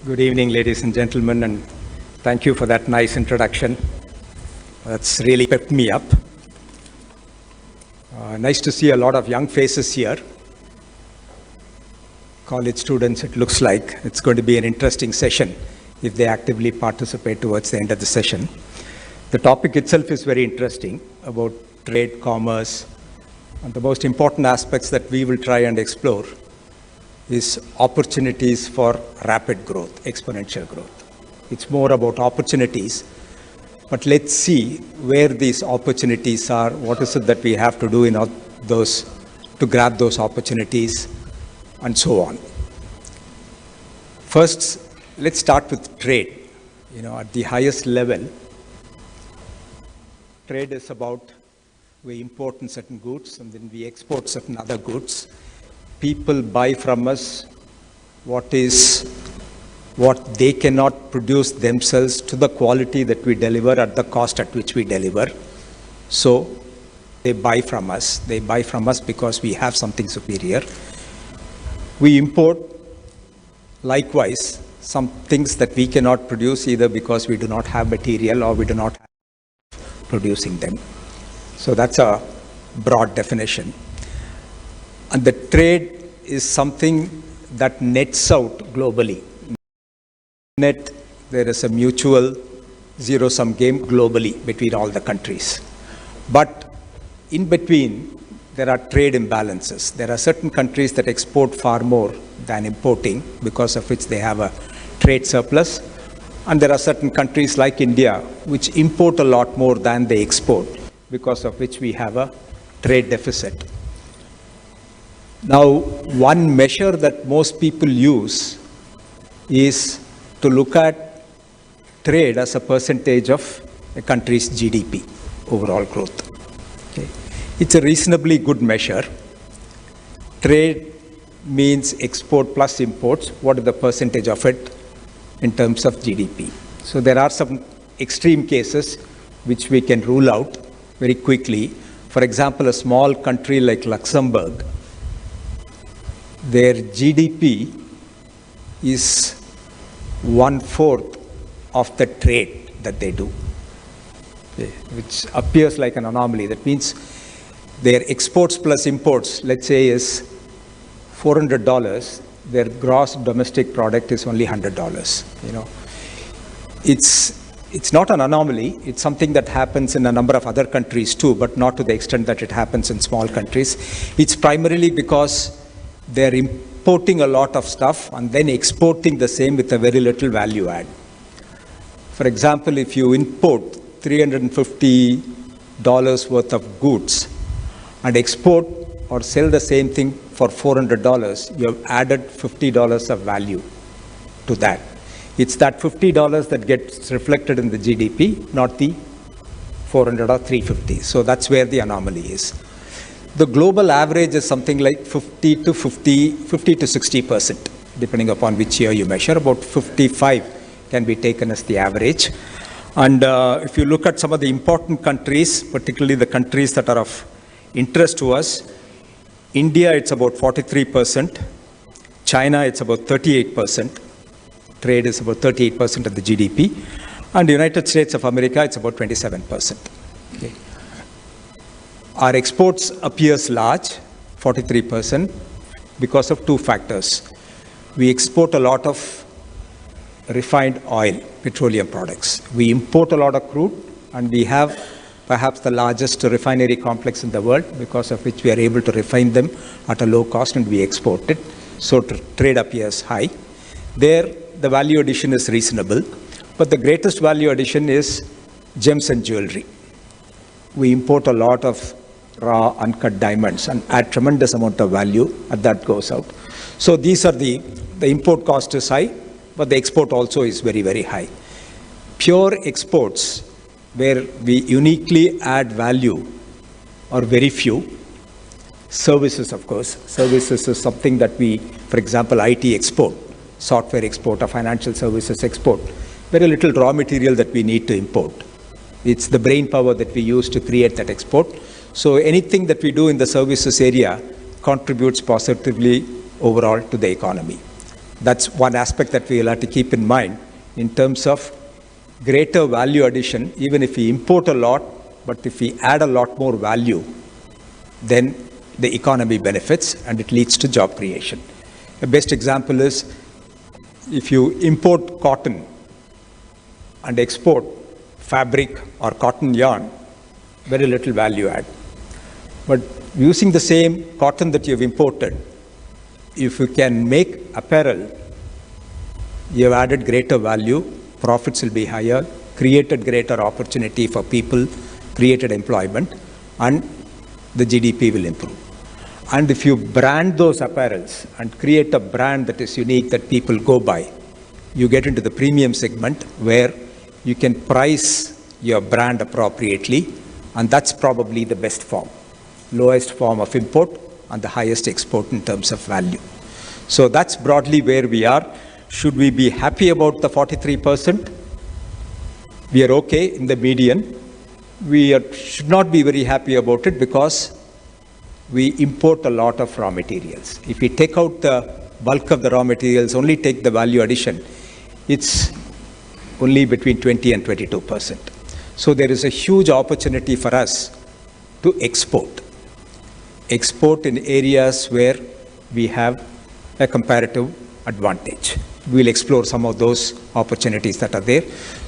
Good evening, ladies and gentlemen, and thank you for that nice introduction. That's really pepped me up. Nice to see a lot of young faces here. College students, it looks like it's going to be an interesting session if they actively participate towards the end of the session. The topic itself is very interesting about trade, commerce, and the most important aspects that we will try and explore is opportunities for rapid growth, exponential growth. It's more about opportunities, but let's see where these opportunities are, what is it that we have to do in all those to grab those opportunities, and so on. First, let's start with trade. At the highest level, trade is about we import certain goods and then we export certain other goods. People buy from us what they cannot produce themselves to the quality that we deliver at the cost at which we deliver. So they buy from us. They buy from us because we have something superior. We import, likewise, some things that we cannot produce either because we do not have material or we do not have producing them. So that's a broad definition. And the trade is something that nets out globally. There is a mutual zero-sum game globally between all the countries. But in between, there are trade imbalances. There are certain countries that export far more than importing, because of which they have a trade surplus. And there are certain countries like India, which import a lot more than they export, because of which we have a trade deficit. Now, one measure that most people use is to look at trade as a percentage of a country's GDP, overall growth. Okay. It's a reasonably good measure. Trade means export plus imports. What is the percentage of it in terms of GDP? So there are some extreme cases which we can rule out very quickly. For example, a small country like Luxembourg, their GDP is 1/4 of the trade that they do, which appears like an anomaly. That means their exports plus imports, let's say, is $400. Their gross domestic product is only $100. It's not an anomaly. It's something that happens in a number of other countries too, but not to the extent that it happens in small countries. It's primarily because they're importing a lot of stuff and then exporting the same with a very little value add. For example, if you import $350 worth of goods and export or sell the same thing for $400, you have added $50 of value to that. It's that $50 that gets reflected in the GDP, not the 400 or 350. So that's where the anomaly is. The global average is something like 50 to 60%, depending upon which year you measure. About 55 can be taken as the average. And if you look at some of the important countries, particularly the countries that are of interest to us, India, it's about 43%. China, it's about 38%. Trade is about 38% of the GDP. And the United States of America, it's about 27%. Okay. Our exports appears large, 43%, because of two factors. We export a lot of refined oil, petroleum products. We import a lot of crude, and we have perhaps the largest refinery complex in the world, because of which we are able to refine them at a low cost and we export it. So trade appears high. There, the value addition is reasonable, but the greatest value addition is gems and jewelry. We import a lot of raw uncut diamonds and add tremendous amount of value, and that goes out. So these are the import cost is high, but the export also is very, very high. Pure exports, where we uniquely add value, are very few. Services, of course. Services is something that we, for example, IT export, software export, or financial services export. Very little raw material that we need to import. It's the brain power that we use to create that export. So anything that we do in the services area contributes positively overall to the economy. That's one aspect that we will have to keep in mind in terms of greater value addition. Even if we import a lot, but if we add a lot more value, then the economy benefits and it leads to job creation. The best example is if you import cotton and export fabric or cotton yarn, very little value add. But using the same cotton that you've imported, if you can make apparel, you have added greater value, profits will be higher, created greater opportunity for people, created employment, and the GDP will improve. And if you brand those apparels and create a brand that is unique that people go by, you get into the premium segment where you can price your brand appropriately, and that's probably the best form, lowest form of import and the highest export in terms of value. So that's broadly where we are. Should we be happy about the 43%? We are okay in the median. Should not be very happy about it because we import a lot of raw materials. If we take out the bulk of the raw materials, only take the value addition, it's only between 20 and 22%. So there is a huge opportunity for us to export. Export in areas where we have a comparative advantage. We'll explore some of those opportunities that are there.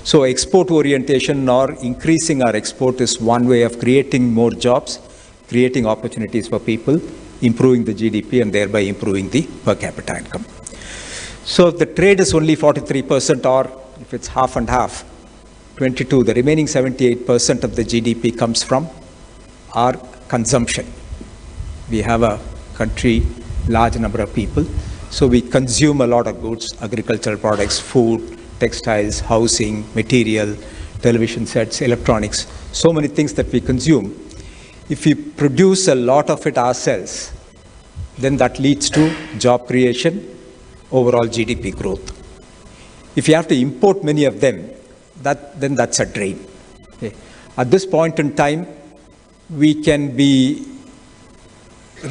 So export orientation or increasing our export is one way of creating more jobs, creating opportunities for people, improving the GDP, and thereby improving the per capita income. So if the trade is only 43%, or if it's half and half, 22, the remaining 78% of the GDP comes from our consumption. We have a country, large number of people, so we consume a lot of goods, agricultural products, food, textiles, housing, material, television sets, electronics, so many things that we consume. If we produce a lot of it ourselves, then that leads to job creation, overall GDP growth. If you have to import many of them, then that's a drain. Okay. At this point in time, we can be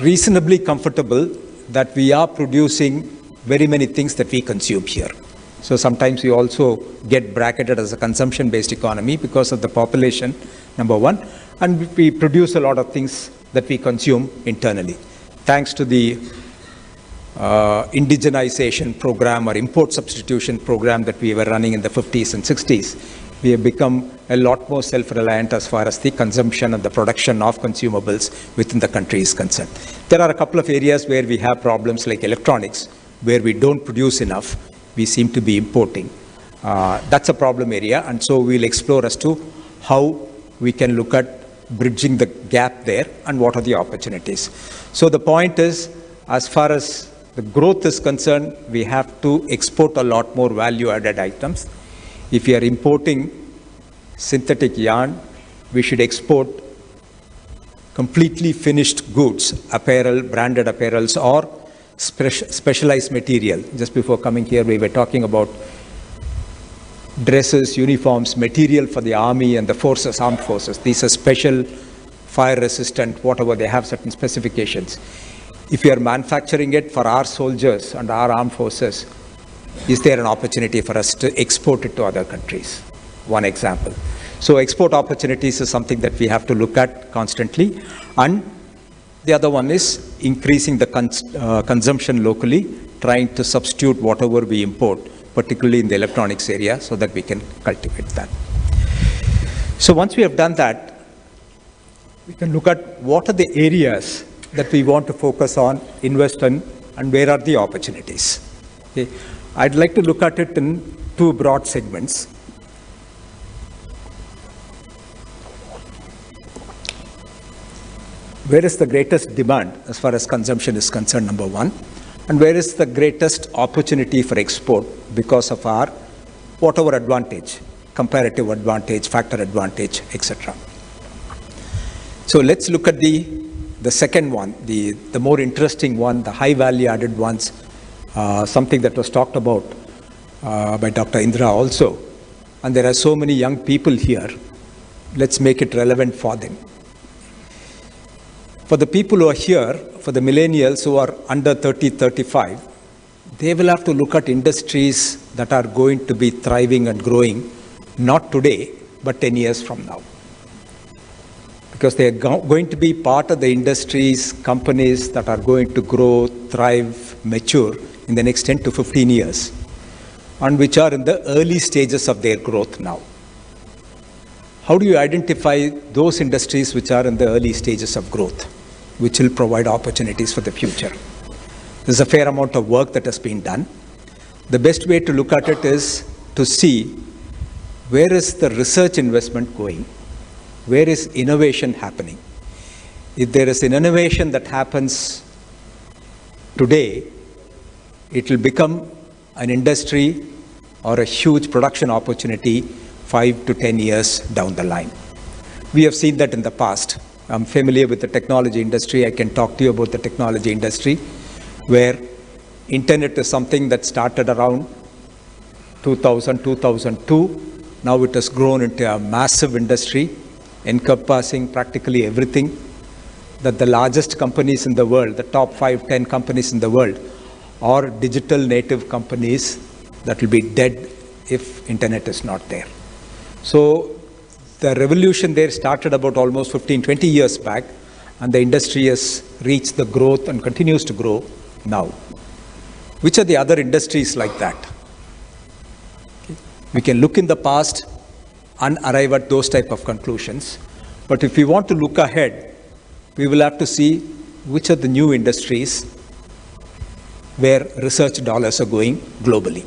reasonably comfortable that we are producing very many things that we consume here. So sometimes we also get bracketed as a consumption-based economy because of the population, number one, and we produce a lot of things that we consume internally. Thanks to the indigenization program or import substitution program that we were running in the 50s and 60s, we have become a lot more self-reliant as far as the consumption and the production of consumables within the country is concerned. There are a couple of areas where we have problems like electronics, where we don't produce enough, we seem to be importing. That's a problem area, and so we'll explore as to how we can look at bridging the gap there and what are the opportunities. So the point is, as far as the growth is concerned, we have to export a lot more value-added items. If we are importing synthetic yarn, we should export completely finished goods, apparel, branded apparels, or specialized material. Just before coming here, we were talking about dresses, uniforms, material for the army and the forces, armed forces. These are special, fire-resistant, whatever, they have certain specifications. If we are manufacturing it for our soldiers and our armed forces, is there an opportunity for us to export it to other countries? One example. So export opportunities is something that we have to look at constantly. And the other one is increasing the consumption locally, trying to substitute whatever we import, particularly in the electronics area, so that we can cultivate that. So once we have done that, we can look at what are the areas that we want to focus on, invest in, and where are the opportunities. Okay. I'd like to look at it in two broad segments. Where is the greatest demand as far as consumption is concerned, number one, and where is the greatest opportunity for export because of our whatever advantage, comparative advantage, factor advantage, etc. So let's look at the second one, the more interesting one, the high value added ones, something that was talked about by Dr. Indra also. And there are so many young people here. Let's make it relevant for them. For the people who are here, for the millennials who are under 30, 35, they will have to look at industries that are going to be thriving and growing, not today, but 10 years from now. Because they are going to be part of the industries, companies that are going to grow, thrive, mature in the next 10 to 15 years, and which are in the early stages of their growth now. How do you identify those industries which are in the early stages of growth, which will provide opportunities for the future? There's a fair amount of work that has been done. The best way to look at it is to see where is the research investment going, where is innovation happening. If there is an innovation that happens today, it will become an industry or a huge production opportunity 5 to 10 years down the line. We have seen that in the past. I'm familiar with the technology industry. I can talk to you about the technology industry, where internet is something that started around 2000, 2002. Now it has grown into a massive industry, encompassing practically everything that the largest companies in the world, the top 5, 10 companies in the world, are digital native companies that will be dead if internet is not there. So the revolution there started about almost 15, 20 years back, and the industry has reached the growth and continues to grow now. Which are the other industries like that? Okay. We can look in the past and arrive at those type of conclusions. But if we want to look ahead, we will have to see which are the new industries where research dollars are going globally.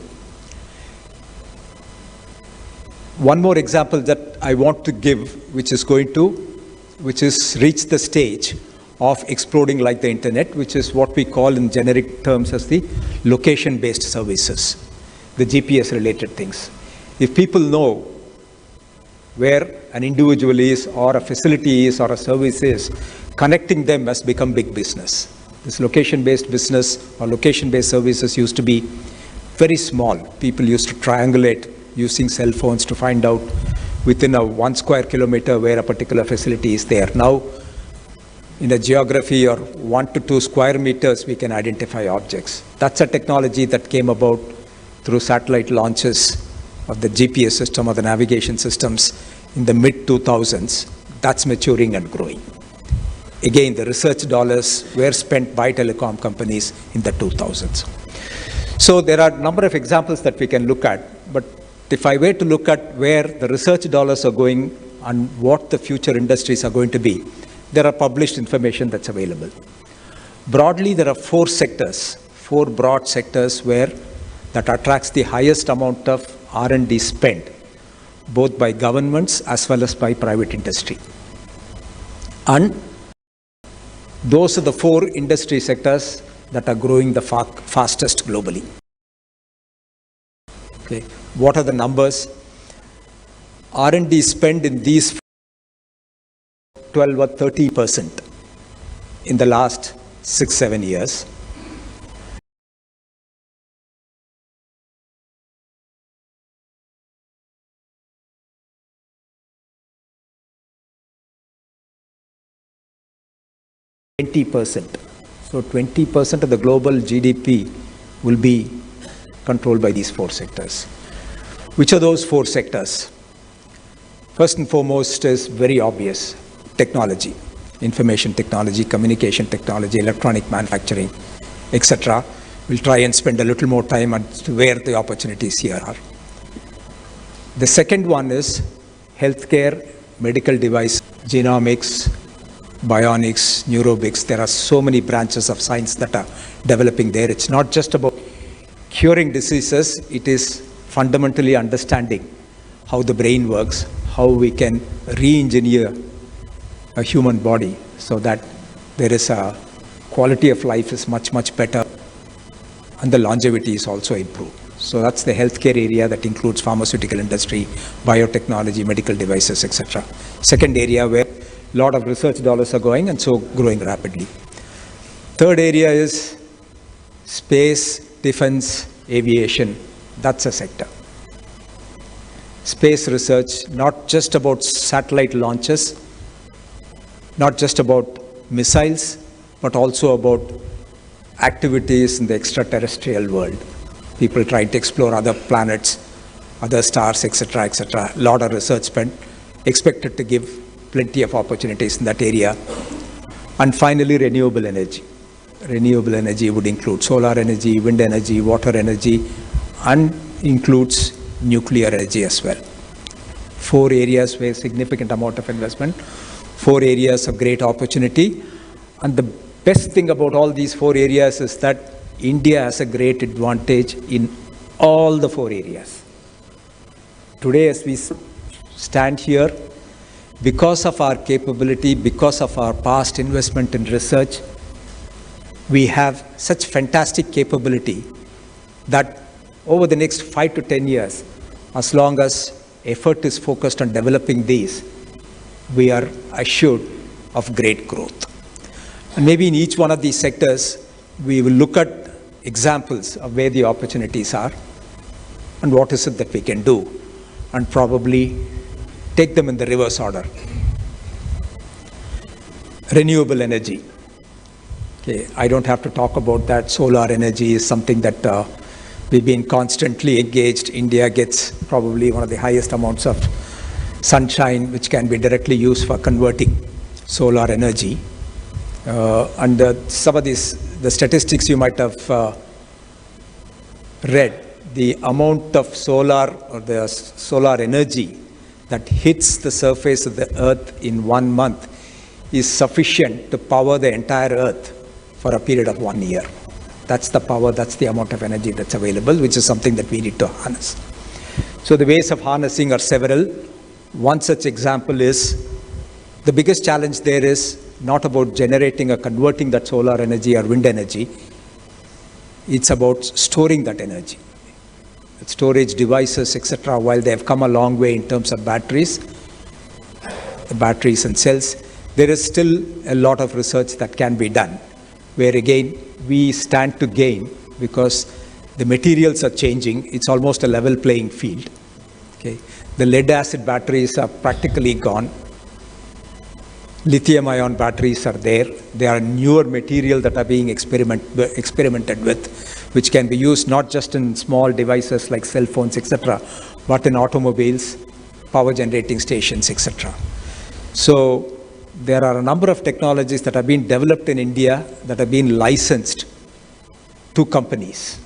One more example that I want to give, which is reached the stage of exploding like the internet, which is what we call in generic terms as the location-based services, the GPS-related things. If people know where an individual is, or a facility is, or a service is, connecting them has become big business. This location-based business or location-based services used to be very small. People used to triangulate using cell phones to find out within a 1 square kilometer where a particular facility is there. Now, in a geography or 1 to 2 square meters, we can identify objects. That's a technology that came about through satellite launches of the GPS system or the navigation systems in the mid-2000s. That's maturing and growing. Again, the research dollars were spent by telecom companies in the 2000s. So there are a number of examples that we can look at, but if I were to look at where the research dollars are going and what the future industries are going to be, there are published information that's available. Broadly, there are 4 broad sectors where that attracts the highest amount of R&D spent, both by governments as well as by private industry. And those are the 4 industry sectors that are growing the fastest globally. Okay. What are the numbers? R&D spend in these 12 or 30% in the last 6-7 years. So 20% of the global GDP will be controlled by these 4 sectors. Which are those 4 sectors? First and foremost is very obvious: technology, information technology, communication technology, electronic manufacturing, etc. We'll try and spend a little more time on where the opportunities here are. The second one is healthcare, medical device, genomics, bionics, neurobics. There are so many branches of science that are developing there. It's not just about curing diseases. It is fundamentally understanding how the brain works, how we can re-engineer a human body so that there is a quality of life is much, much better and the longevity is also improved. So that's the healthcare area that includes pharmaceutical industry, biotechnology, medical devices, etc. Second area where a lot of research dollars are going and so growing rapidly. Third area is space, defense, aviation. That's a sector. Space research, not just about satellite launches, not just about missiles, but also about activities in the extraterrestrial world. People trying to explore other planets, other stars, etc., etc. A lot of research spent, expected to give plenty of opportunities in that area. And finally, renewable energy. Renewable energy would include solar energy, wind energy, water energy, and includes nuclear energy as well. 4 areas where significant amount of investment, 4 areas of great opportunity. And the best thing about all these 4 areas is that India has a great advantage in all the 4 areas. Today, as we stand here, because of our capability, because of our past investment in research, we have such fantastic capability that over the next 5 to 10 years, as long as effort is focused on developing these, we are assured of great growth. And maybe in each one of these sectors, we will look at examples of where the opportunities are and what is it that we can do, and probably take them in the reverse order. Renewable energy. Okay, I don't have to talk about that. Solar energy is something that we've been constantly engaged. India gets probably one of the highest amounts of sunshine, which can be directly used for converting solar energy. Some of the statistics you might have read, the amount of solar or the solar energy that hits the surface of the earth in 1 month is sufficient to power the entire earth for a period of 1 year. That's the power, that's the amount of energy that's available, which is something that we need to harness. So the ways of harnessing are several. One such example is, the biggest challenge there is not about generating or converting that solar energy or wind energy. It's about storing that energy. Storage devices, etc., while they have come a long way in terms of batteries, the batteries and cells, there is still a lot of research that can be done, where again, we stand to gain because the materials are changing. It's almost a level playing field. Okay. The lead-acid batteries are practically gone. Lithium-ion batteries are there. They are newer material that are being experimented with, which can be used not just in small devices like cell phones, etc., but in automobiles, power generating stations, etc. So there are a number of technologies that have been developed in India that have been licensed to companies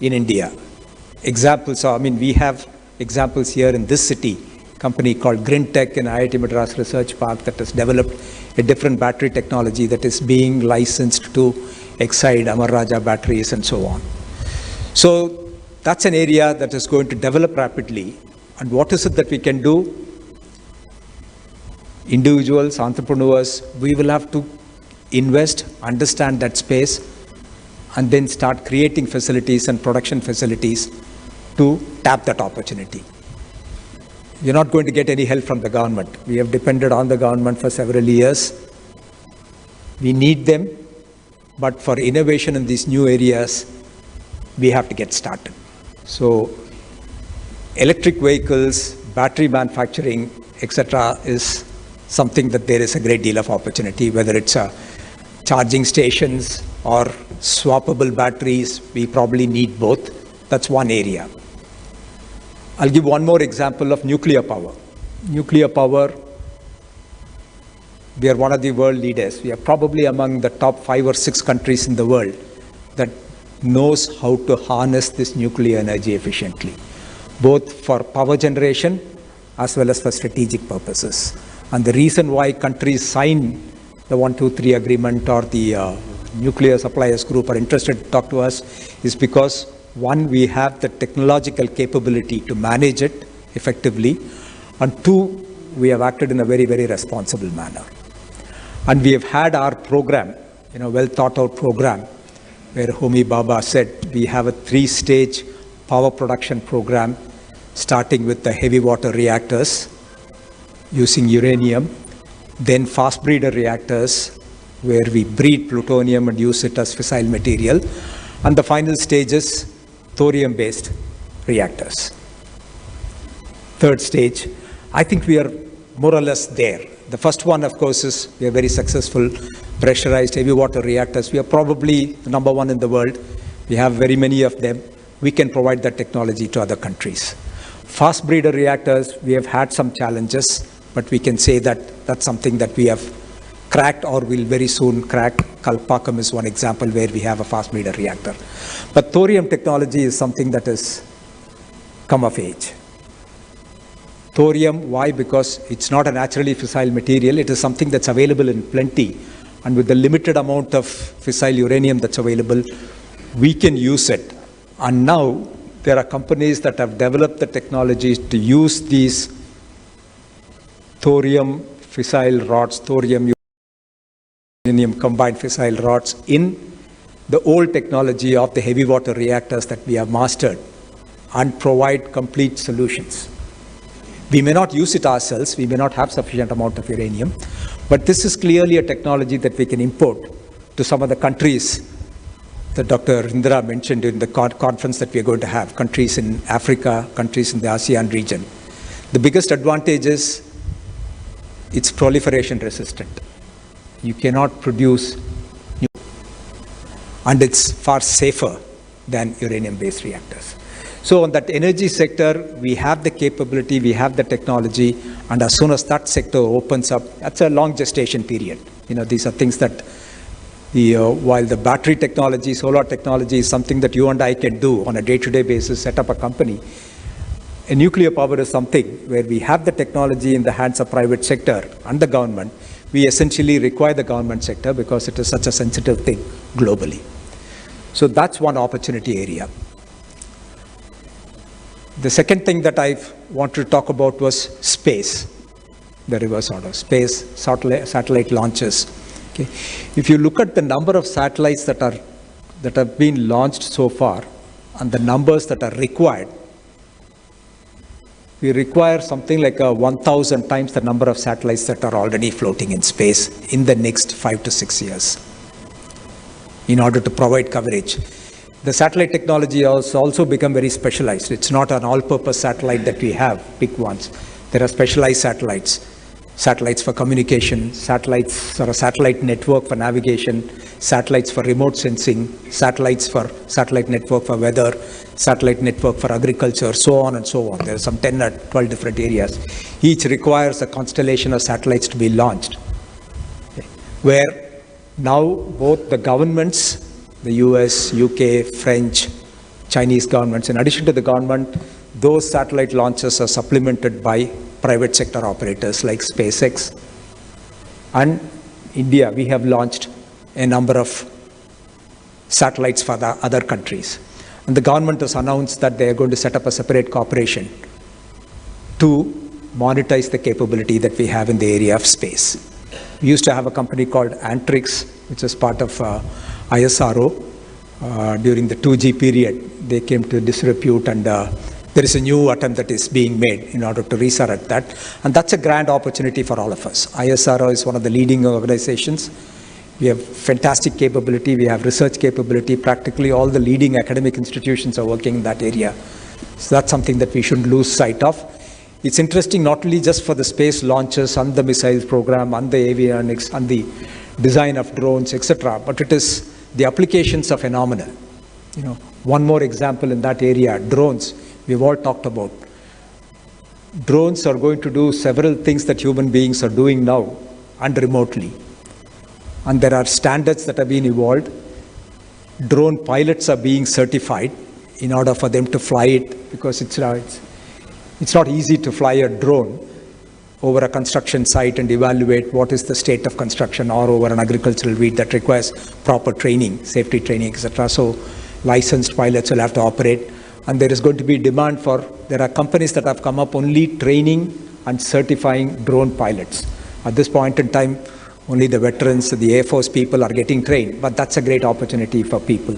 in India. Examples are, we have examples here in this city, a company called Grintech in IIT Madras Research Park that has developed a different battery technology that is being licensed to Exide, Amar Raja batteries, and so on. So that's an area that is going to develop rapidly. And what is it that we can do? Individuals, entrepreneurs, we will have to invest, understand that space, and then start creating facilities and production facilities to tap that opportunity. You're not going to get any help from the government. We have depended on the government for several years. We need them, but for innovation in these new areas, we have to get started. So electric vehicles, battery manufacturing, etc., is something that there is a great deal of opportunity, whether it's charging stations or swappable batteries. We probably need both. That's one area. I'll give one more example of nuclear power. Nuclear power, we are one of the world leaders. We are probably among the top 5 or 6 countries in the world that knows how to harness this nuclear energy efficiently, both for power generation as well as for strategic purposes. And the reason why countries sign the 123 agreement or the nuclear suppliers group are interested to talk to us is because, one, we have the technological capability to manage it effectively, and 2, we have acted in a very, very responsible manner. And we have had our program, well thought out program, where Homi Bhabha said we have a 3-stage power production program, starting with the heavy water reactors using uranium, then fast breeder reactors, where we breed plutonium and use it as fissile material, and the final stage is thorium-based reactors. 3rd stage, I think we are more or less there. The first one, of course, is we are very successful pressurized heavy water reactors. We are probably the number one in the world. We have very many of them. We can provide that technology to other countries. Fast breeder reactors, we have had some challenges, but we can say that that's something that we have cracked or will very soon crack. Kalpakkam is one example where we have a fast breeder reactor. But thorium technology is something that has come of age. Thorium, why? Because it's not a naturally fissile material. It is something that's available in plenty. And with the limited amount of fissile uranium that's available, we can use it. And now there are companies that have developed the technologies to use these thorium fissile rods, thorium uranium combined fissile rods in the old technology of the heavy water reactors that we have mastered and provide complete solutions. We may not use it ourselves, we may not have sufficient amount of uranium, but this is clearly a technology that we can import to some of the countries that Dr. Indra mentioned in the conference that we are going to have, countries in Africa, countries in the ASEAN region. The biggest advantage is it's proliferation resistant. You cannot produce new, and it's far safer than uranium-based reactors. So on that energy sector, we have the capability, we have the technology, and as soon as that sector opens up, that's a long gestation period. These are things that while the battery technology, solar technology is something that you and I can do on a day-to-day basis, set up a company. A nuclear power is something where we have the technology in the hands of private sector and the government. We essentially require the government sector because it is such a sensitive thing globally. So that's one opportunity area. The second thing that I wanted to talk about was space, the reverse order, space, satellite launches. Okay. If you look at the number of satellites that have been launched so far and the numbers that are required, we require something like 1,000 times the number of satellites that are already floating in space in the next 5 to 6 years in order to provide coverage. The satellite technology has also become very specialized. It's not an all-purpose satellite that we have, big ones. There are specialized satellites. Satellites for communication, satellites or a satellite network for navigation, satellites for remote sensing, satellite network for weather, satellite network for agriculture, so on and so on. There are some 10 or 12 different areas. Each requires a constellation of satellites to be launched. Okay. Where now both the governments, the US, UK, French, Chinese governments, in addition to the government, those satellite launches are supplemented by private sector operators like SpaceX. And India, we have launched a number of satellites for the other countries. And the government has announced that they are going to set up a separate corporation to monetize the capability that we have in the area of space. We used to have a company called Antrix, which is part of ISRO. During the 2G period, they came to disrepute, and there is a new attempt that is being made in order to resurrect that. And that's a grand opportunity for all of us. ISRO is one of the leading organizations. We have fantastic capability. We have research capability. Practically all the leading academic institutions are working in that area. So that's something that we shouldn't lose sight of. It's interesting not only just for the space launches and the missiles program and the avionics and the design of drones, etc., but it is the applications are phenomenal. One more example in that area, drones. We've all talked about. Drones are going to do several things that human beings are doing now and remotely. And there are standards that have been evolved. Drone pilots are being certified in order for them to fly it, because it's not easy to fly a drone over a construction site and evaluate what is the state of construction, or over an agricultural field that requires proper training, safety training, etc. So licensed pilots will have to operate. And there is going to be demand for, there are companies that have come up only training and certifying drone pilots. At this point in time, only the veterans, the Air Force people are getting trained, but that's a great opportunity for people.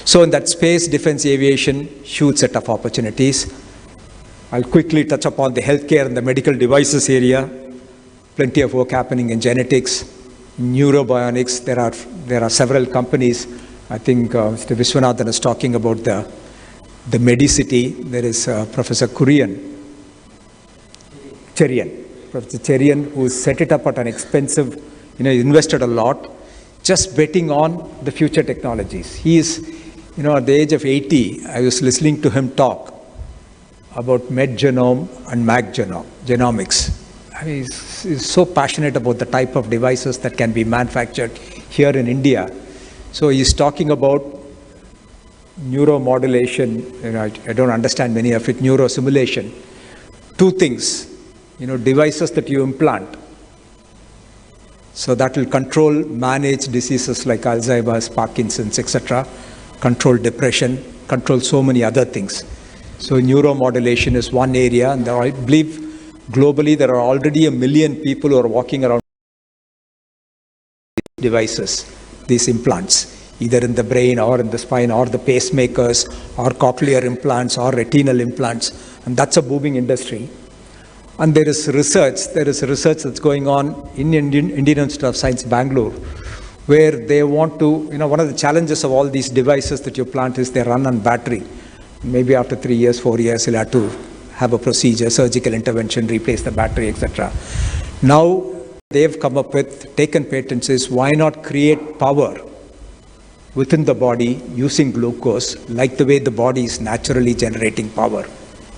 So in that space, defense, aviation, huge set of opportunities. I'll quickly touch upon the healthcare and the medical devices area. Plenty of work happening in genetics, neurobionics. There are several companies. I think Mr. Viswanathan is talking about the Medicity. There is Professor Cherian, who set it up at an expensive, invested a lot. just betting on the future technologies. He is, at the age of 80, I was listening to him talk about medgenome and genomics. I mean, he's so passionate about the type of devices that can be manufactured here in India. So he's talking about neuromodulation, I don't understand many of it, neurosimulation. Two things, devices that you implant. So that will control, manage diseases like Alzheimer's, Parkinson's, etc., control depression, control so many other things. So neuromodulation is one area, and I believe globally there are already 1 million people who are walking around devices, these implants, either in the brain or in the spine or the pacemakers or cochlear implants or retinal implants, and that's a booming industry. And there is research that's going on in Indian Institute of Science, Bangalore, where they want to, one of the challenges of all these devices that you plant is they run on battery. Maybe after 3 years, 4 years, you'll have to have a procedure, surgical intervention, replace the battery, etc. Now, they've come up with, taken patents, is why not create power within the body using glucose, like the way the body is naturally generating power.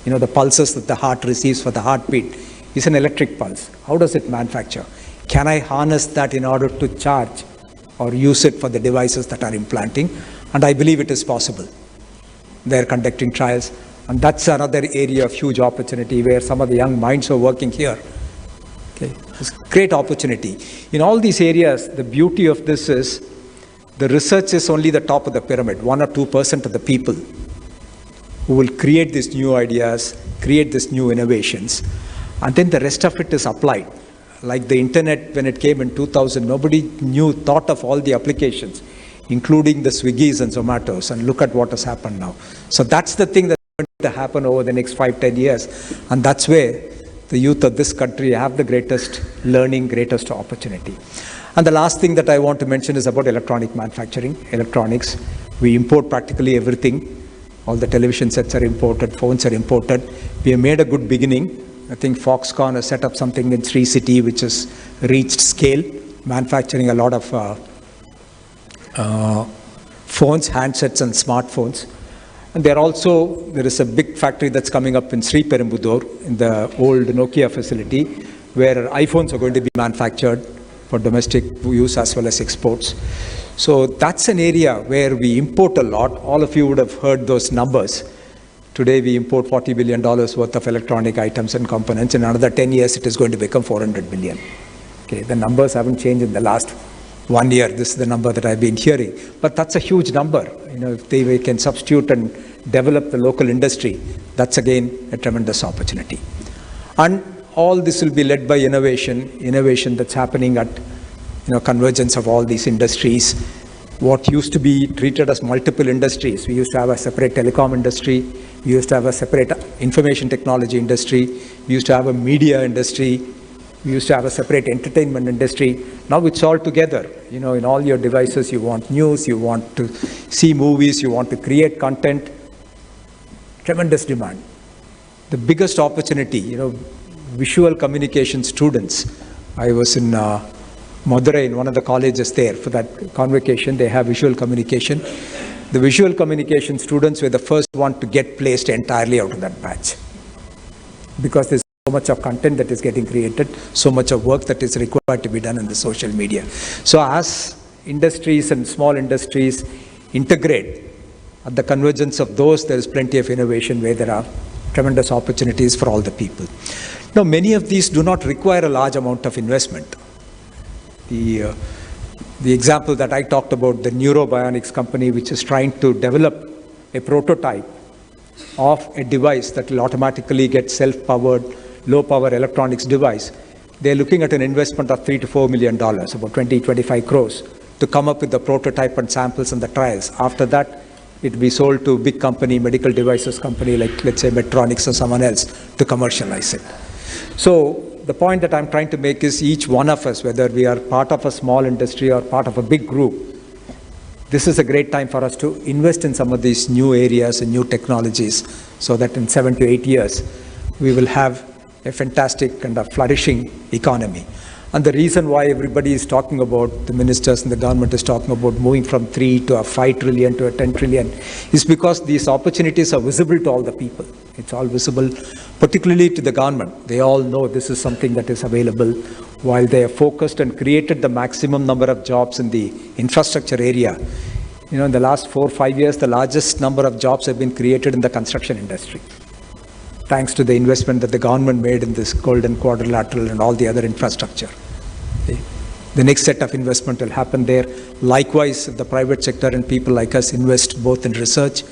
The pulses that the heart receives for the heartbeat is an electric pulse. How does it manufacture? Can I harness that in order to charge or use it for the devices that are implanting? And I believe it is possible. They're conducting trials. And that's another area of huge opportunity where some of the young minds are working here. Okay. It's great opportunity. In all these areas, the beauty of this is the research is only the top of the pyramid, 1 or 2% of the people who will create these new ideas, create these new innovations, and then the rest of it is applied. Like the internet, when it came in 2000, nobody thought of all the applications, including the Swiggies and Zomatos, and look at what has happened now. So that's the thing that's going to happen over the next 5-10 years, and that's where the youth of this country have the greatest learning, greatest opportunity. And the last thing that I want to mention is about electronic manufacturing, electronics. We import practically everything. All the television sets are imported, phones are imported. We have made a good beginning. I think Foxconn has set up something in Sri City which has reached scale, manufacturing a lot of phones, handsets and smartphones. And there is a big factory that's coming up in Sri Perumbudur, in the old Nokia facility, where iPhones are going to be manufactured for domestic use as well as exports. So that's an area where we import a lot. All of you would have heard those numbers. Today we import $40 billion worth of electronic items and components. In another 10 years, it is going to become 400 billion. Okay, the numbers haven't changed in the last 1 year. This is the number that I've been hearing. But that's a huge number. If they can substitute and develop the local industry, that's again a tremendous opportunity. And all this will be led by innovation that's happening at convergence of all these industries. What used to be treated as multiple industries, we used to have a separate telecom industry, we used to have a separate information technology industry, we used to have a media industry, we used to have a separate entertainment industry. Now it's all together. In all your devices, you want news, you want to see movies, you want to create content. Tremendous demand. The biggest opportunity, visual communication students. I was in Madurai, in one of the colleges there for that convocation. They have visual communication. The visual communication students were the first one to get placed entirely out of that batch, because there's so much of content that is getting created, so much of work that is required to be done in the social media. So as industries and small industries integrate, at the convergence of those, there is plenty of innovation where there are tremendous opportunities for all the people. Now, many of these do not require a large amount of investment. The example that I talked about, the neurobionics company, which is trying to develop a prototype of a device that will automatically get self-powered, low-power electronics device, they're looking at an investment of $3 to $4 million, about 20-25 crores, to come up with the prototype and samples and the trials. After that, it will be sold to a big company, medical devices company, like let's say Medtronic or someone else, to commercialize it. So the point that I'm trying to make is each one of us, whether we are part of a small industry or part of a big group, this is a great time for us to invest in some of these new areas and new technologies, so that in 7 to 8 years, we will have a fantastic and a flourishing economy. And the reason why everybody is talking about, the ministers and the government is talking about moving from 3 to a 5 trillion to a 10 trillion is because these opportunities are visible to all the people. It's all visible, particularly to the government. They all know this is something that is available. While they have focused and created the maximum number of jobs in the infrastructure area, in the last 4 or 5 years, the largest number of jobs have been created in the construction industry, thanks to the investment that the government made in this Golden Quadrilateral and all the other infrastructure. The next set of investment will happen there. Likewise, the private sector and people like us invest both in research,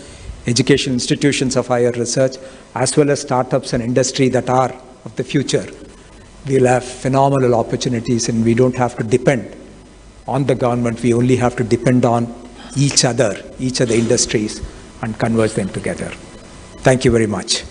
education institutions of higher research, as well as startups and industry that are of the future. We'll have phenomenal opportunities, and we don't have to depend on the government. We only have to depend on each other, each of the industries, and converge them together. Thank you very much.